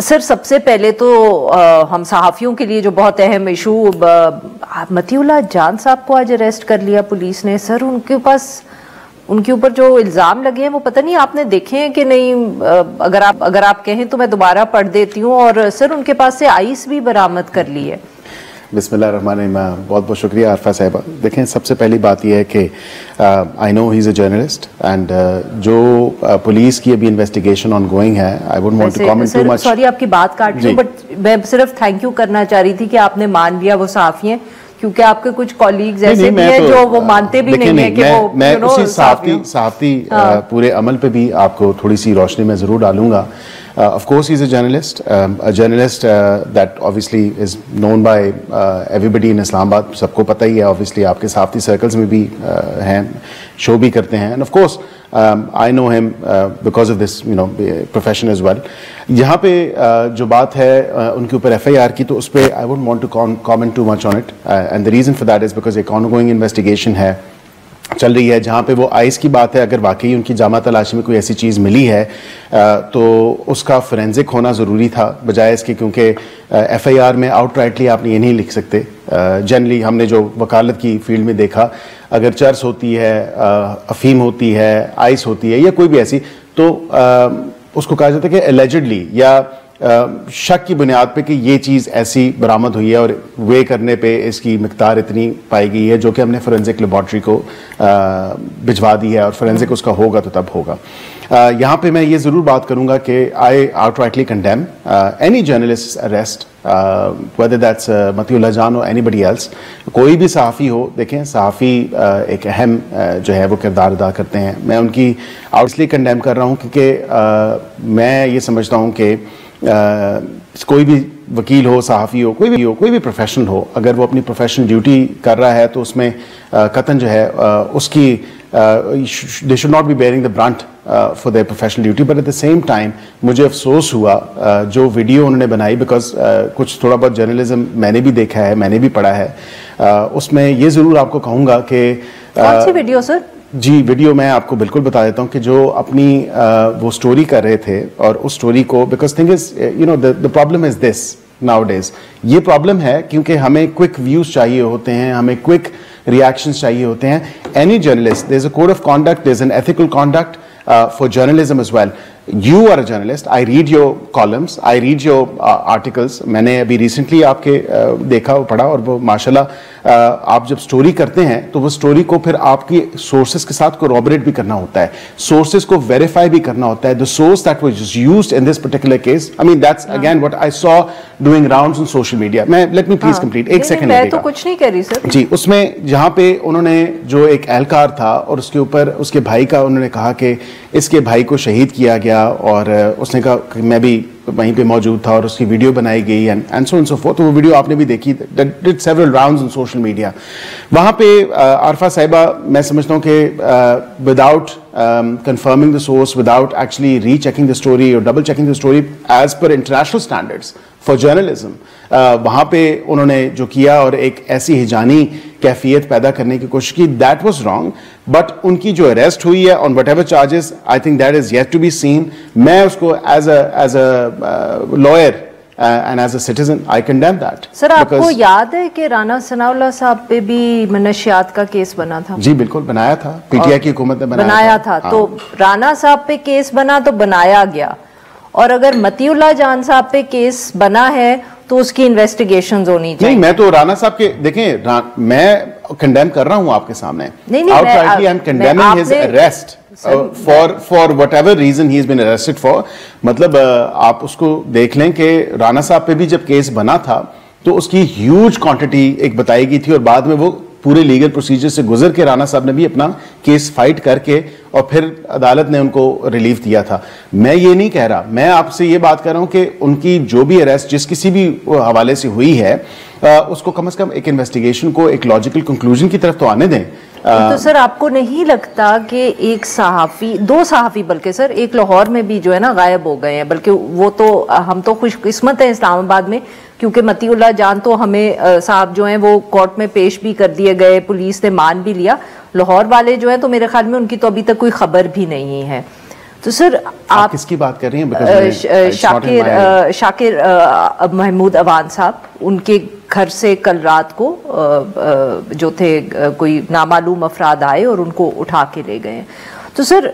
سر سب سے پہلے تو ہم صحافیوں کے لیے جو بہت اہم ایشو، مطیع اللہ جان صاحب کو آج اریسٹ کر لیا پولیس نے. سر ان کے اوپر جو الزام لگے ہیں وہ پتہ نہیں آپ نے دیکھے ہیں کہ نہیں. اگر آپ کہیں تو میں دوبارہ پڑھ دیتی ہوں. اور سر ان کے پاس سے آئس بھی برآمد کر لی ہے. بسم اللہ الرحمن الرحیم. بہت بہت شکریہ عارفہ صاحبہ. دیکھیں سب سے پہلی بات یہ ہے کہ I know he is a journalist and جو پولیس کی ابھی انویسٹیگیشن آن گوئنگ ہے I wouldn't want to comment too much. Sorry آپ کی بات کاٹ رہی ہوں بٹ میں صرف تھینک یو کرنا چاہ رہی تھی کہ آپ نے مان لیا وہ صحافی ہیں، کیونکہ آپ کے کچھ کولیگز ایسے بھی ہیں جو وہ مانتے بھی نہیں ہیں کہ وہ میں اسی صحافتی پورے عمل پہ بھی آپ کو تھوڑی سی روشنی میں ضرور ڈالوں گا. Of course he's a journalist that obviously is known by everybody in Islam Abad. سب کو پتہ ہی ہے obviously آپ کے صحافتی سرکلز میں بھی ہیں، شو بھی کرتے ہیں. And of course I know him because of this profession as well. یہاں پہ جو بات ہے ان کے اوپر FIR کی تو اس پہ I wouldn't want to comment too much on it and the reason for that is because ایک ongoing investigation ہے چل رہی ہے جہاں پہ وہ آئس کی بات ہے. اگر واقعی ان کی جامع تلاشی میں کوئی ایسی چیز ملی ہے تو اس کا فورینزک ہونا ضروری تھا بجائے اس کے، کیونکہ FIR میں آؤٹ رائٹلی آپ نے یہ نہیں لکھ سکتے. جنرلی ہم نے جو وکالت کی فیلڈ میں دیکھا اگر چرس ہوتی ہے، افیم ہوتی ہے، آئس ہوتی ہے یا کوئی بھی ایسی، تو اس کو کہا جاتا ہے کہ اللیجڈلی یا شک کی بنیاد پہ کہ یہ چیز ایسی برآمد ہوئی ہے اور وے کرنے پہ اس کی مقدار اتنی پائی گئی ہے جو کہ ہم نے فورینزک لیبارٹری کو بھجوا دی ہے اور فورینزک اس کا ہوگا تو تب ہوگا. یہاں پہ میں یہ ضرور بات کروں گا کہ I outrightly condemn any journalist arrest whether that's Matiullah Jan or anybody else. کوئی بھی صحافی ہو، دیکھیں صحافی ایک اہم جو ہے وہ کردار ادا کرتے ہیں. میں ان کی آؤٹلی کنڈیم کر رہا ہوں کیونکہ میں یہ سمجھتا ہوں کہ کوئی بھی وکیل ہو، صحافی ہو، کوئی بھی پروفیشنل ہو، اگر وہ اپنی پروفیشنل ڈیوٹی کر رہا ہے تو اس میں قطعاً جو ہے اس کی they should not be bearing the brunt for their professional duty. But at the same time مجھے افسوس ہوا جو ویڈیو انہوں نے بنائی، بیکاز کچھ تھوڑا بہت جرنلزم میں نے بھی دیکھا ہے، میں نے بھی پڑھا ہے. اس میں یہ ضرور آپ کو کہوں گا کہ کون سی ویڈیو سر؟ جی ویڈیو میں آپ کو بالکل بتا دیتا ہوں کہ جو اپنی وہ سٹوری کر رہے تھے اور اس سٹوری کو، because thing is the problem is this nowadays. یہ پرابلم ہے کیونکہ ہمیں کوئک ویوز چاہیے ہوتے ہیں، ہمیں کوئک ریاکشنز چاہیے ہوتے ہیں. Any journalist, there's a code of conduct, there's an ethical conduct for journalism as well. You are a journalist. I read your columns, I read your articles. میں نے ابھی ریسنٹلی آپ کے دیکھا اور پڑھا، اور وہ ماشاءاللہ آپ جب سٹوری کرتے ہیں تو وہ سٹوری کو پھر آپ کی سورسز کے ساتھ کوروبریٹ بھی کرنا ہوتا ہے، سورسز کو ویریفائی بھی کرنا ہوتا ہے. The source that was used in this particular case, I mean that's again what I saw doing rounds on social media. Let me please complete. ایک سیکنڈ میں تو کچھ نہیں کہہ رہی سر. جی اس میں جہاں پہ انہوں نے جو ایک اہلکار تھا اور اس کے اوپر اس کے بھائی کا انہوں نے کہا کہ اس کے بھائی کو شہید کیا گیا، اور اس نے کہا کہ میں بھی وہیں پہ موجود تھا اور اس کی ویڈیو بنائی گئی and so on and so forth. وہ ویڈیو آپ نے بھی دیکھی، did several rounds on social media. وہاں پہ عارفہ صاحبہ میں سمجھتا ہوں کہ without confirming the source, without actually rechecking the story or double checking the story as per international standards for journalism, وہاں پہ انہوں نے جو کیا اور ایک ایسی ہجانی کیفیت پیدا کرنے کی کوشش کی، that was wrong. But in کی جو اریسٹ ہوئی ہے on whatever charges, I think that is yet to be seen. میں اس کو as a lawyer and as a citizen I condemn that. سر آپ کو یاد ہے کہ رانا ثناء اللہ صاحب پہ بھی منشیات کا کیس بنا تھا؟ جی بالکل بنایا تھا، پی ٹی آئی کی حکومت نے بنایا تھا. تو رانا صاحب پہ کیس بنا تو بنایا گیا، اور اگر مطیع اللہ جان صاحب پہ کیس بنا ہے تو اس کی انویسٹیگیشنز ہونی چاہیے. نہیں میں تو رانا صاحب کے دیکھیں میں کنڈیم کر رہا ہوں آپ کے سامنے. outrightly I'm condemning his arrest for whatever reason he has been arrested for. مطلب آپ اس کو دیکھ لیں کہ رانا صاحب پہ بھی جب کیس بنا تھا تو اس کی ہیوج کوانٹٹی ایک بتائی گئی تھی، اور بعد میں وہ پورے لیگل پروسیجر سے گزر کے رانا صاحب نے بھی اپنا کیس فائٹ کر کے اور پھر عدالت نے ان کو ریلیف دیا تھا. میں یہ نہیں کہہ رہا، میں آپ سے یہ بات کر رہا ہوں کہ ان کی جو بھی اریسٹ جس کسی بھی حوالے سے ہوئی ہے اس کو کم از کم ایک انویسٹیگیشن کو ایک لاجیکل کنکلوژن کی طرف تو آنے دیں. تو سر آپ کو نہیں لگتا کہ ایک صحافی، دو صحافی بلکہ سر، ایک لاہور میں بھی جو ہے نا غائب ہو گئے ہیں، بلکہ وہ تو ہم تو خوش قسمت ہیں اسلام آباد میں، کیونکہ مطیع اللہ جان تو ہمیں صاحب جو ہیں وہ کورٹ میں پیش بھی کر دیے گئے، پولیس نے مان بھی لیا. لاہور والے جو ہیں تو میرے خیال میں ان کی تو ابھی تک کوئی خبر بھی نہیں ہے. تو سر آپ کس کی بات کر رہی ہیں؟ شاکر محمود اوان صاحب، ان کے گھر سے کل رات کو جو تھے کوئی نامعلوم افراد آئے اور ان کو اٹھا کے لے گئے. تو سر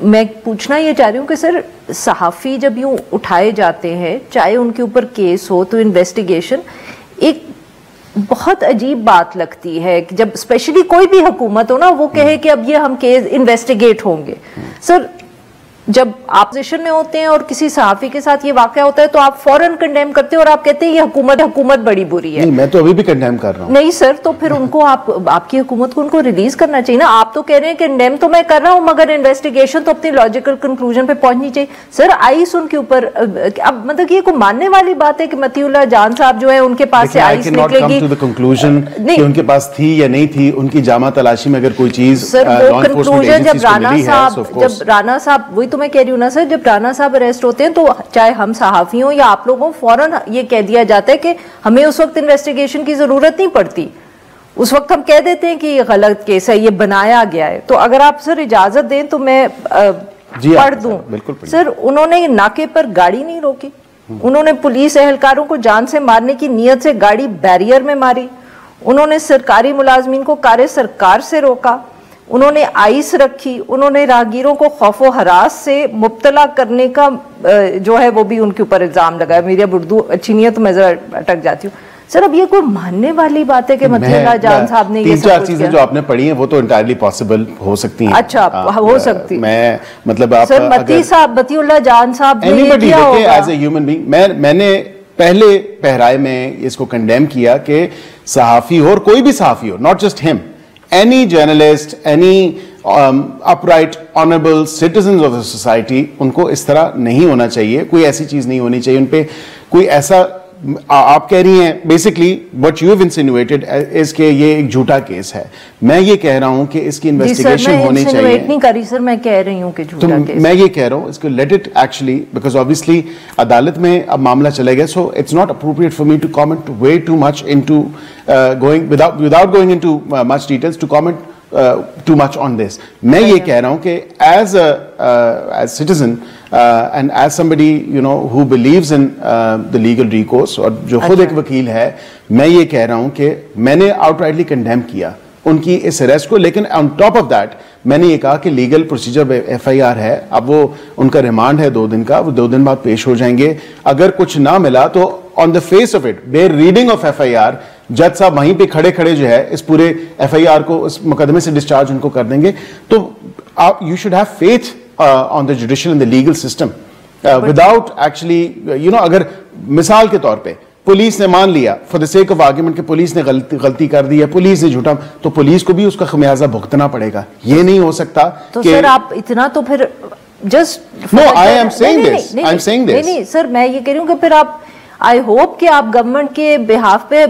میں پوچھنا یہ چاہ رہی ہوں کہ سر صحافی جب یوں اٹھائے جاتے ہیں، چاہے ان کے اوپر کیس ہو، تو انویسٹیگیشن ایک بہت عجیب بات لگتی ہے کہ جب اسپیشلی کوئی بھی حکومت ہو نا، وہ کہے کہ اب یہ ہم کیس انویسٹیگیٹ ہوں گے. سر جب آپ پوزیشن میں ہوتے ہیں اور کسی صحافی کے ساتھ یہ واقعہ ہوتا ہے تو آپ فوراً کنڈیم کرتے ہیں اور آپ کہتے ہیں یہ حکومت بڑی بری ہے. میں تو ابھی بھی کنڈیم کر رہا ہوں. نہیں سر، تو پھر ان کو آپ کی حکومت کو ان کو ریلیز کرنا چاہیے نا. آپ تو کہہ رہے ہیں کنڈیم تو میں کر رہا ہوں، مگر انویسٹیگیشن تو اپنی لاجیکل کنکلوژن پہ پہنچنی چاہیے. سر آئس ان کے اوپر اب مطلب یہ کوئی ماننے والی بات ہے کہ متی اللہ جان صاحب جو ہے ان کے پاس سے آئس نکلے گی؟ کہ ان کے پاس تھی یا نہیں تھی، ان کی جامع تلاشی میں اگر کوئی چیز سر وہ کنکلوژن جب رانا صاحب وہی تو میں کہہ رہی ہوں نا سر، جب رانا صاحب اریسٹ ہوتے ہیں تو چاہے ہم صحافی ہوں یا آپ لوگوں فوراً یہ کہہ دیا جاتا ہے کہ ہمیں اس وقت انویسٹیگیشن کی ضرورت نہیں پڑتی. اس وقت ہم کہہ دیتے ہیں کہ یہ غلط کیس ہے، یہ بنایا گیا ہے. تو اگر آپ سر اجازت دیں تو میں پڑھ دوں. سر انہوں نے ناکے پر گاڑی نہیں روکی، انہوں نے پولیس اہلکاروں کو جان سے مارنے کی نیت سے گاڑی بیریئر میں ماری، انہوں نے سرکاری ملازمین کو کار سرکار سے روکا، انہوں نے آئس رکھی، انہوں نے راہگیروں کو خوف و ہراس سے مبتلا کرنے کا جو ہے وہ بھی ان کے اوپر الزام لگایا. میری اب اردو اچھی نہیں ہے تو میں ذرا اٹک جاتی ہوں. سر اب یہ کوئی ماننے والی بات ہے کہ متی اللہ جان صاحب نے یہ سب 3-4 چیزیں جو آپ نے پڑھی ہیں وہ تو انٹائرلی پاسبل ہو سکتی ہیں. اچھا ہو سکتی. میں مطلب آپ سر متی اللہ جان صاحب نے یہ کیا ہوگا ایز اے ہیومن بینگ. میں نے پہلے پہرائے میں اس کو کنڈیم کیا کہ صحافی ہو اور کوئی بھی صحافی ہو، ناٹ جسٹ ہم، any journalist, any upright, honorable citizens of the society، ان کو اس طرح نہیں ہونا چاہیے. کوئی ایسی چیز نہیں ہونی چاہیے ان پہ. کوئی ایسا آپ کہہ رہی ہیں basically what you have insinuated is کہ یہ ایک جھوٹا کیس ہے. میں یہ کہہ رہا ہوں کہ اس کی انویسٹیگیشن ہونی چاہیے. میں نہیں کری سر، میں کہہ رہی ہوں کہ جھوٹا کیس. میں یہ کہہ رہا ہوں اس کو let it actually because obviously عدالت میں اب معاملہ چلے گا. So it's not appropriate for me to comment way too much into without going into much details to comment too much on this. میں یہ کہہ رہا ہوں کہ as a citizen and as somebody who believes in the legal recourse اور جو خود ایک وکیل ہے، میں یہ کہہ رہا ہوں کہ میں نے outrightly condemn کیا ان کی اس اریسٹ کو. لیکن on top of that میں نے یہ کہا کہ لیگل پروسیجر FIR ہے، اب وہ ان کا ریمانڈ ہے 2 دن کا، وہ 2 دن بعد پیش ہو جائیں گے. اگر کچھ نہ ملا تو on the face of it bare reading of FIR جج صاحب وہیں پہ کھڑے کھڑے جو ہے اس پورے FIR کو اس مقدمے سے ڈسچارج ان کو کر دیں گے. تو آپ you should have faith on the judicial and the legal system without actually اگر مثال کے طور پہ پولیس نے مان لیا for the sake of argument کہ پولیس نے غلطی کر دی ہے، پولیس نے جھوٹا، تو پولیس کو بھی اس کا خمیازہ بھگتنا پڑے گا. یہ نہیں ہو سکتا. تو سر آپ اتنا تو پھر just No, I am saying this. I'm saying this. نہیں سر میں یہ کہہ رہی ہوں کہ پھر آپ آئی ہوپ کہ آپ گورنمنٹ کے بہاف پہ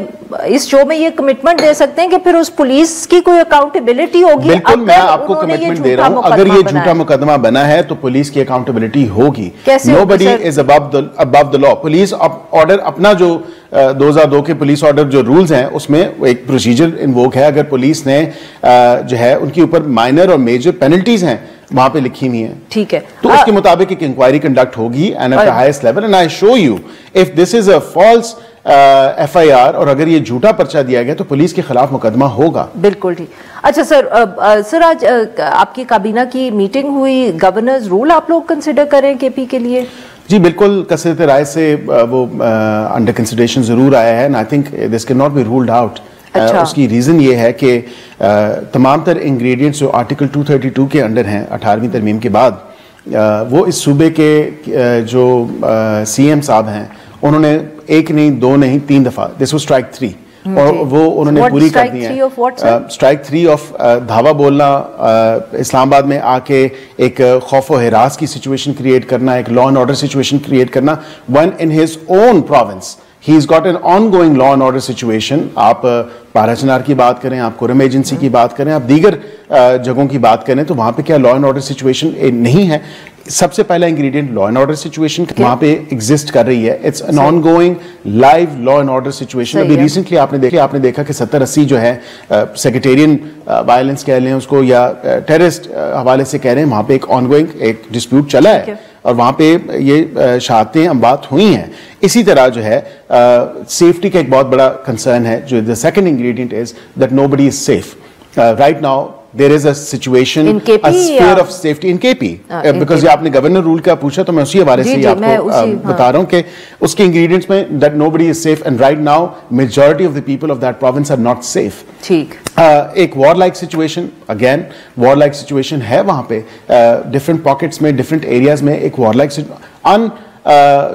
اس شو میں یہ کمٹمنٹ دے سکتے ہیں کہ پھر اس پولیس کی کوئی اکاؤنٹیبلٹی ہوگی. بالکل میں آپ کو کمٹمنٹ دے رہا ہوں، اگر یہ جھوٹا مقدمہ بنا ہے تو پولیس کی اکاؤنٹیبلٹی ہوگی. Nobody is above the law. Police order اپنا جو 2002 کے پولیس آرڈر جو رولز ہیں اس میں ایک پروسیجر انووک ہے. اگر پولیس نے جو ہے ان کے اوپر مائنر اور میجر پینلٹیز ہیں وہاں پہ لکھی ہوئی ہیں، ٹھیک ہے، تو اس کے مطابق ایک انکوائری کنڈکٹ ہوگی and at the highest level. And I show you if this is a false FIR اور اگر یہ جھوٹا پرچہ دیا گیا تو پولیس کے خلاف مقدمہ ہوگا. بالکل ٹھیک. اچھا سر آج آپ کی کابینہ کی میٹنگ ہوئی، گورنرز رول آپ لوگ کنسیڈر کریں KP کے لیے؟ جی بالکل، کثرت رائے سے وہ انڈر کنسیڈریشن ضرور آیا ہے. And I think this can not be ruled out. اس کی ریزن یہ ہے کہ تمام تر انگریڈینٹس جو آرٹیکل 232 کے انڈر ہیں 18ویں ترمیم کے بعد، وہ اس صوبے کے جو CM صاحب ہیں انہوں نے 1 نہیں 2 نہیں 3 دفعہ دس واز اسٹرائک 3 اور وہ انہوں نے پوری کر دی ہیں. اسٹرائک 3 آف دھاوا بولنا، اسلام آباد میں آ کے ایک خوف و ہراس کی سچویشن کریٹ کرنا، ایک لا اینڈ آرڈر سچویشن کریٹ کرنا when in his own province he's got an ongoing law and order situation. آپ پارا چنار کی بات کریں، آپ کورم ایجنسی کی بات کریں، آپ دیگر جگہوں کی بات کریں تو وہاں پہ کیا لا اینڈ آرڈر سچویشن نہیں ہے. سب سے پہلا ingredient law and order situation وہاں پہ ایگزسٹ کر رہی ہے. It's an ongoing live law and order situation. ابھی ریسنٹلی آپ نے دیکھا کہ 70-80 جو ہے سیکریٹیرین وائلنس کہہ لیں اس کو یا ٹیررسٹ حوالے سے کہہ رہے ہیں, وہاں پہ ایک آن گوئنگ ایک ڈسپیوٹ چلا ہے اور وہاں پہ یہ شہادتیں امبات ہوئی ہیں. اسی طرح جو ہے سیفٹی کا ایک بہت بڑا کنسرن ہے. جو the second ingredient is that nobody is safe. Right now there is a situation, a sphere of safety in KP. Because یہ آپ نے گورنر رول کا پوچھا تو میں اسی حوالے سے آپ کو بتا رہا ہوں کہ اس کے انگریڈینٹس میں that nobody is safe and right now majority of the people of that province are not safe. ٹھیک. ایک war like situation, again war like situation ہے وہاں پہ ڈفرنٹ پاکٹس میں ڈفرنٹ ایریاز میں ایک وار لائک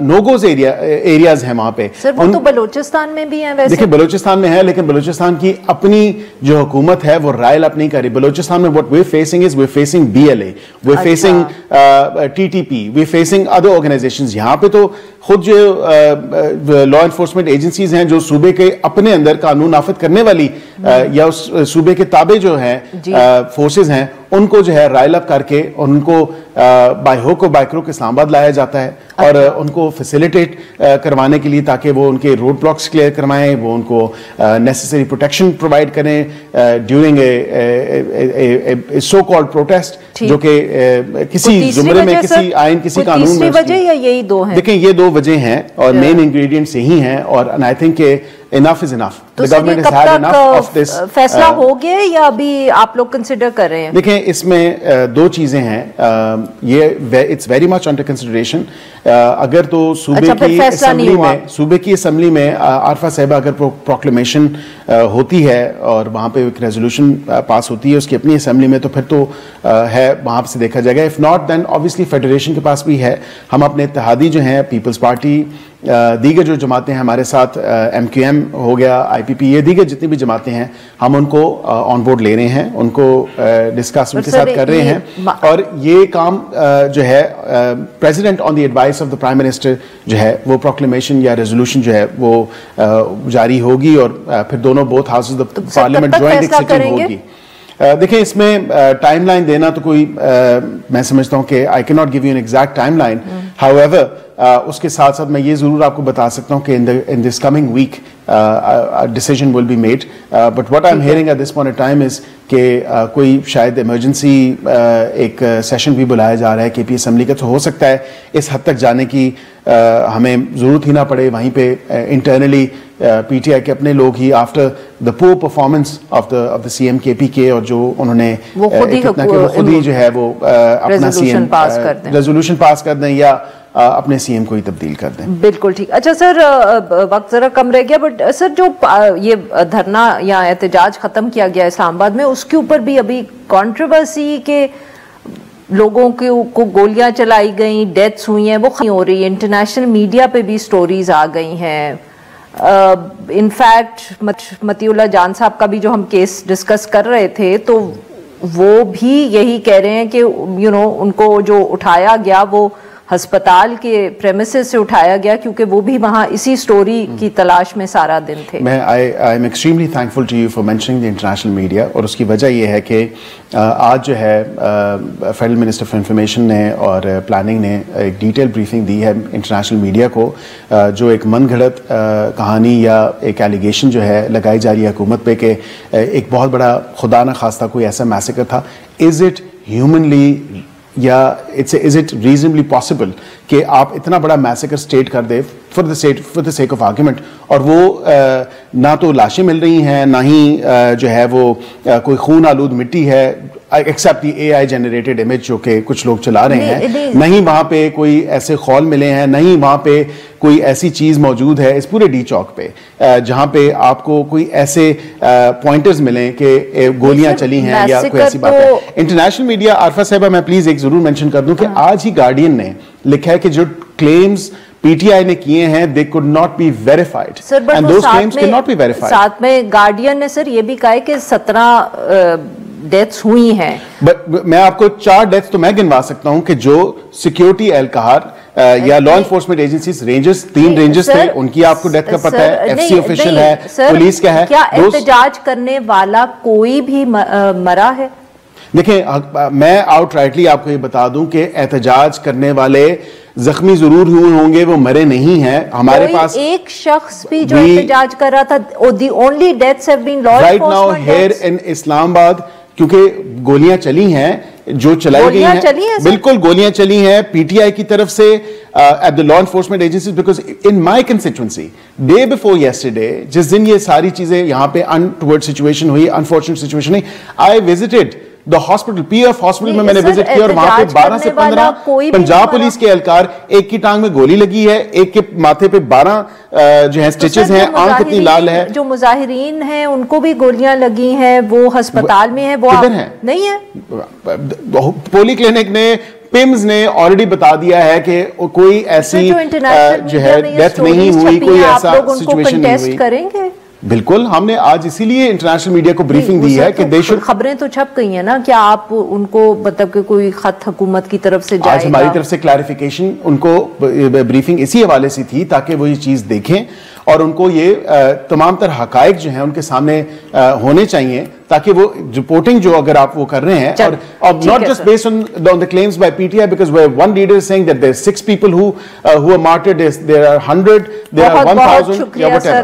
نوگوز ایریاز ہیں وہاں پہ. سر وہ تو بلوچستان میں بھی ہیں ویسے. دیکھیں بلوچستان میں ہے لیکن بلوچستان کی اپنی جو حکومت ہے وہ رائل اپ نہیں کر رہی. بلوچستان میں what we're facing is we're facing BLA, we're facing TTP, we're facing other organizations. یہاں پہ تو خود جو لا انفورسمنٹ ایجنسیز ہیں جو صوبے کے اپنے اندر قانون نافذ کرنے والی یا اس صوبے کے تابع جو ہیں فورسز ہیں ان کو جو ہے رائل اپ کر کے ان کو بائی ہوک اور بائی کروک اسلام آباد لایا جاتا ہے اور ان کو فیسیلیٹیٹ کروانے کے لیے تاکہ وہ ان کے روڈ بلاکس کلیئر کروائیں, وہ ان کو نیسیسری پروٹیکشن پرووائڈ کریں during a so called protest جو کہ کسی زمرے میں کسی آئین کسی قانون میں. وجہ یا یہی دو ہیں؟ دیکھیں یہ دو وجہ ہیں اور مین انگریڈینٹس یہی ہیں اور آئی تھنک کہ enough is enough. تو سر یہ کب تک فیصلہ ہو گیا یا ابھی آپ لوگ کنسیڈر کر رہے ہیں؟ دیکھیں اس میں دو چیزیں ہیں, یہ it's very much under consideration. اگر تو صوبے کی اسمبلی میں عارفہ صاحبہ اگر پروکلیمیشن ہوتی ہے اور وہاں پہ ایک ریزولوشن پاس ہوتی ہے اس کی اپنی اسمبلی میں تو پھر تو ہے وہاں سے دیکھا جائے گا. If not then obviously federation کے پاس بھی ہے. ہم اپنے اتحادی جو ہیں پیپلز پارٹی, دیگر جو جماعتیں ہیں ہمارے ساتھ MQM ہو گیا, IPP, یہ دیگر جتنی بھی جماعتیں ہیں ہم ان کو آن بورڈ لے رہے ہیں, ان کو ڈسکس ان کے ساتھ کر رہے ہیں اور یہ کام جو ہے president on the advice of the prime minister جو ہے وہ پروکلیمیشن یا ریزولوشن جو ہے وہ جاری ہوگی اور پھر دونوں both houses of parliament joint ایک سیٹنگ ہوگی. دیکھیں اس میں ٹائم لائن دینا تو کوئی میں سمجھتا ہوں کہ I cannot give you an exact timeline. However, اس کے ساتھ ساتھ میں یہ ضرور آپ کو بتا سکتا ہوں کہ in this coming week a decision will be made. But what I'm hearing at this point in time is کہ کوئی شاید ایمرجنسی ایک سیشن بھی بلایا جا رہا ہے KP اسمبلی کا. تو ہو سکتا ہے اس حد تک جانے کی ہمیں ضرورت ہی نہ پڑے. وہیں پہ انٹرنلی PTI کے اپنے لوگ ہی after the poor performance of the CM KP کے اور جو انہوں نے خود ہی جو ہے وہ اپنا ریزولوشن پاس کر دیں یا اپنے CM کو ہی تبدیل کر دیں. بالکل ٹھیک. اچھا سر وقت ذرا کم رہ گیا بٹ سر جو یہ دھرنا یا احتجاج ختم کیا گیا اسلام آباد میں اس کے اوپر بھی ابھی کنٹروورسی کہ لوگوں کو گولیاں چلائی گئیں, ڈیتھس ہوئی ہیں, وہ ہو رہی ہے. انٹرنیشنل میڈیا پہ بھی سٹوریز آ گئی ہیں. انفیکٹ متی اللہ جان صاحب کا بھی جو ہم کیس ڈسکس کر رہے تھے تو وہ بھی یہی کہہ رہے ہیں کہ ان کو جو اٹھایا گیا وہ ہسپتال کے پریمیسز سے اٹھایا گیا کیونکہ وہ بھی وہاں اسی سٹوری کی تلاش میں سارا دن تھے. میں I am extremely thankful to you for mentioning the international media اور اس کی وجہ یہ ہے کہ آج جو ہے فیڈرل منسٹر آف انفارمیشن نے اور پلاننگ نے ایک ڈیٹیل بریفنگ دی ہے انٹرنیشنل میڈیا کو جو ایک من گھڑت کہانی یا ایک ایلیگیشن جو ہے لگائی جا رہی ہے حکومت پہ کہ ایک بہت بڑا خدا نہ خواستہ کوئی ایسا میسیکر تھا. از اٹ ہیومنلی یا از اٹ ریزنبلی پاسبل کہ آپ اتنا بڑا میسیکر اسٹیٹ کر دے for the sake of argument اور وہ نہ تو لاشیں مل رہی ہیں نہ ہی جو ہے وہ کوئی خون آلود مٹی ہے ایکسیپٹ دی AI جنریٹڈ امیج جو کہ کچھ لوگ چلا رہے ہیں, نہیں وہاں پہ کوئی ایسے خول ملے ہیں, نہیں وہاں پہ کوئی ایسی چیز موجود ہے اس پورے ڈی چوک پہ جہاں پہ آپ کو کوئی ایسے پوائنٹرز ملیں کہ گولیاں چلی ہیں یا کوئی ایسی بات ہے. انٹرنیشنل میڈیا عارفہ صاحبہ میں پلیز ایک ضرور مینشن کر دوں کہ آج ہی گارڈین نے لکھا ہے کہ جو کلیمز PTI نے کیے ہیں they could not be verified and those claims cannot be verified. ساتھ میں گارڈین نے سر یہ بھی کہا ہے کہ 17 ڈیتھس ہوئی ہیں. میں آپ کو 4 ڈیتھس تو میں گنوا سکتا ہوں کہ جو سیکیورٹی اہلکار یا law enforcement agencies rangers 3 rangers تھے ان کی آپ کو ڈیتھ کا پتہ ہے, FC آفیشل ہے, پولیس کا ہے. کیا احتجاج کرنے والا کوئی بھی مرا ہے؟ دیکھیں میں آؤٹ رائٹلی آپ کو یہ بتا دوں کہ احتجاج کرنے والے زخمی ضرور ہوئے ہوں گے, وہ مرے نہیں ہیں. ہمارے پاس ایک شخص بھی جو احتجاج کر رہا تھا, the only deaths have been لا right now here in Islamabad, کیونکہ گولیاں چلی ہیں جو چلائی گئی ہیں, بالکل گولیاں چلی ہیں پی ٹی آئی کی طرف سے at the law enforcement agencies, because in my constituency day before yesterday, جس دن یہ ساری چیزیں یہاں پہ untoward situation ہوئی, unfortunate situation ہوئی, I visited the hospital, PF hospital میں نے وزٹ کیا, اور وہاں پہ 12 سے 15 پنجاب پولیس کے اہلکار, ایک کی ٹانگ میں گولی لگی ہے, ایک کے ماتھے پہ 12 جو ہیں سٹیچز ہیں, آنکھ اتنی لال ہے. جو مظاہرین ہیں ان کو بھی گولیاں لگی ہیں, وہ ہسپتال میں ہیں, وہ نہیں ہے. پولی کلینک نے پیمز نے آلریڈی بتا دیا ہے کہ کوئی ایسی جو ہے ڈیتھ نہیں ہوئی, کوئی ایسا سچویشن نہیں ہوئی. بالکل, ہم نے آج اسی لیے انٹرنیشنل میڈیا کو بریفنگ دی ہے کہ خبریں تو چھپ گئی ہیں نا, کیا آپ ان کو مطلب کہ کوئی خط حکومت کی طرف سے جائے گا؟ آج ہماری طرف سے کلیریفیکیشن ان کو بریفنگ اسی حوالے سے تھی تاکہ وہ یہ چیز دیکھیں اور ان کو یہ تمام تر حقائق جو ہیں ان کے سامنے ہونے چاہیے, تاکہ وہ رپورٹنگ جو اگر آپ وہ کر رہے ہیں, اور not just based on the claims by PTI, because where one leader is saying that there are 6 people who are martyred, there are 100, there are 1000, yeah, whatever.